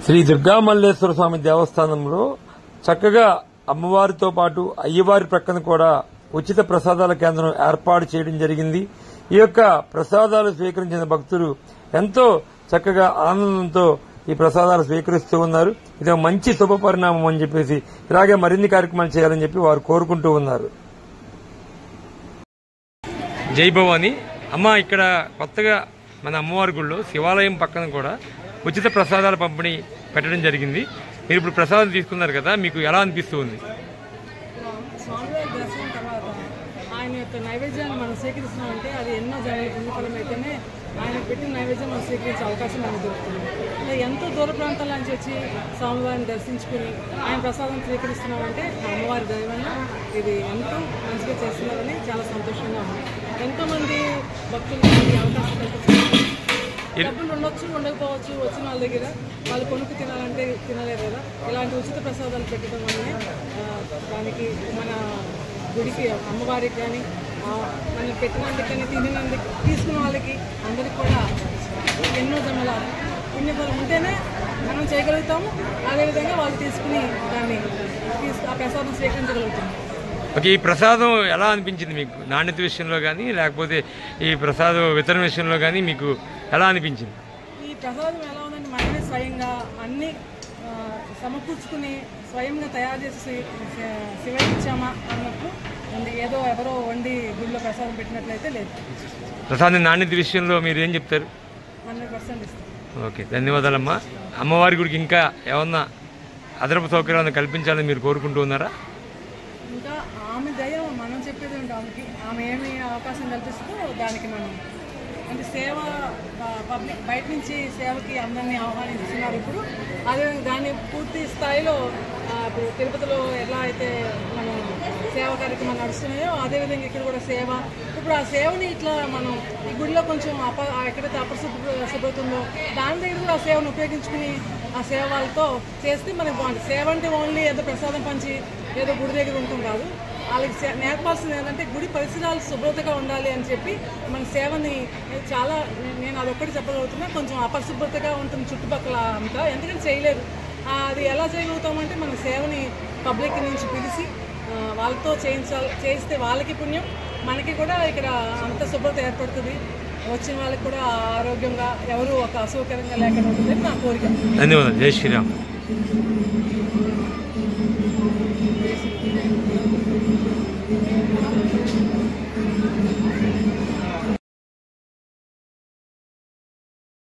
శ్రీ దుర్గామల్లేశ్వర స్వామి దేవస్థానంలో చక్కగా అమ్మవారితో పాటు అయ్యవారి ప్రక్కన కూడా ఉచిత ప్రసాదాల కేంద్రం ఏర్పాటు చేయడం జరిగింది. ఈ యొక్క ప్రసాదాలు స్వీకరించిన భక్తులు ఎంతో చక్కగా ఆనందంతో ఈ ప్రసాదాలు స్వీకరిస్తూ ఉన్నారు. ఇది ఒక మంచి శుభ పరిణామం అని చెప్పేసి ఇలాగే మరిన్ని కార్యక్రమాలు చేయాలని చెప్పి వారు కోరుకుంటూ ఉన్నారు. జై భవాని అమ్మ, ఇక్కడ కొత్తగా మన అమ్మవారి గుళ్ళో శివాలయం పక్కన కూడా ఉచిత ప్రసాదాల పంపిణీ పెట్టడం జరిగింది. మీరు ఇప్పుడు ప్రసాదం తీసుకున్నారు కదా, మీకు ఎలా అనిపిస్తుంది? స్వామివారి దర్శనం తర్వాత ఆయన యొక్క నైవేద్యాన్ని మనం స్వీకరిస్తున్నామంటే అది ఎన్నో జనాల పుణ్యఫలం అయితేనే ఆయన పెట్టిన నైవేద్యం మనం స్వీకరించే అవకాశం మనకు దొరుకుతుంది. ఇలా ఎంతో దూర ప్రాంతాల నుంచి వచ్చి స్వామివారిని దర్శించుకుని ఆయన ప్రసాదం స్వీకరిస్తున్నామంటే అమ్మవారి దైవంగా ఇది ఎంతో మంచిగా చేస్తున్నారని చాలా సంతోషంగా ఉంది. ఎంతోమంది భక్తులు ఈ అవకాశం కల్పిస్తున్నారు. డబ్బులు ఉండొచ్చు, ఉండకపోవచ్చు, వచ్చిన వాళ్ళ దగ్గర వాళ్ళు కొనుక్కు తినాలంటే తినలేరు కదా. ఇలాంటి ఉచిత ప్రసాదాలు పెట్టడం వల్లనే దానికి మన గుడికి అమ్మవారికి కానీ మనం పెట్టినందుకు కానీ తినినందుకు తీసుకున్న వాళ్ళకి అందరికి కూడా ఎన్నో జన్మల పుణ్యఫలం ఉంటేనే మనం చేయగలుగుతాము. అదేవిధంగా వాళ్ళు తీసుకుని దాన్ని ఆ ప్రసాదం స్వీకరించగలుగుతాము. ఓకే, ఈ ప్రసాదం ఎలా అనిపించింది మీకు? నాణ్యత విషయంలో కానీ లేకపోతే ఈ ప్రసాదం వితరణ విషయంలో కానీ మీకు ఎలా అనిపించింది? ఈ ప్రసాదం ఎలా ఉందంటే మనమే స్వయంగా అన్ని సమకూర్చుకుని స్వయంగా తయారు చేసి శివయ్య ఇచ్చామా అన్నట్లు ఉంది. ఏదో ఎవరో వండి గుడిలో ప్రసాదం పెట్టినట్లయితే లేదు. ప్రసాదం నాణ్యత విషయంలో మీరు ఏం చెప్తారు? 100% ఇస్తాం. ఓకే, ధన్యవాదాలమ్మా. అమ్మవారి గుడికి ఇంకా ఏమన్నా అదనపు సౌకర్యాలను కల్పించాలని మీరు కోరుకుంటూ ఉన్నారా? ఇంకా ఆమె దయ మనం చెప్పేది ఏంటి, ఆమె ఏమి అవకాశం కల్పిస్తుందో దానికి మనం అంటే సేవ పబ్లిక్ బయట నుంచి సేవకి అందరినీ ఆహ్వానిస్తున్నారు ఇప్పుడు. అదేవిధంగా దాన్ని పూర్తి స్థాయిలో ఇప్పుడు తిరుపతిలో ఎలా అయితే మనం సేవ కార్యక్రమాలు నడుస్తున్నాయో అదేవిధంగా ఇక్కడ కూడా సేవ. ఇప్పుడు ఆ సేవని ఇట్లా మనం ఈ గుడిలో కొంచెం ఎక్కడైతే అపరిశుభ్రత ఉందో దాని దగ్గర కూడా ఆ సేవను ఉపయోగించుకుని ఆ సేవలతో చేస్తే మనకి బాగుంటుంది. సేవ అంటే ఓన్లీ ఏదో ప్రసాదం పంచి ఏదో గుడి దగ్గర ఉంటుంది కాదు. వాళ్ళకి నేర్పాల్సింది ఏంటంటే గుడి పరిసరాలు శుభ్రతగా ఉండాలి అని చెప్పి మన సేవని చాలా నేను అదొక్కటి చెప్పగలుగుతున్నా. కొంచెం అపరిశుభ్రతగా ఉంటుంది చుట్టుపక్కల అంతా, ఎందుకంటే చేయలేదు. అది ఎలా చేయగలుగుతామంటే మన సేవని పబ్లిక్ నుంచి పిలిచి వాళ్ళతో చేయిస్తే వాళ్ళకి పుణ్యం, మనకి కూడా ఇక్కడ అంత శుభ్రత ఏర్పడుతుంది. వచ్చిన వాళ్ళకి కూడా ఆరోగ్యంగా ఎవరు ఒక అసౌకర్యంగా లేకుండా ఉంటుంది నా కోరిక. ధన్యవాదాలు. జై శ్రీరామ్.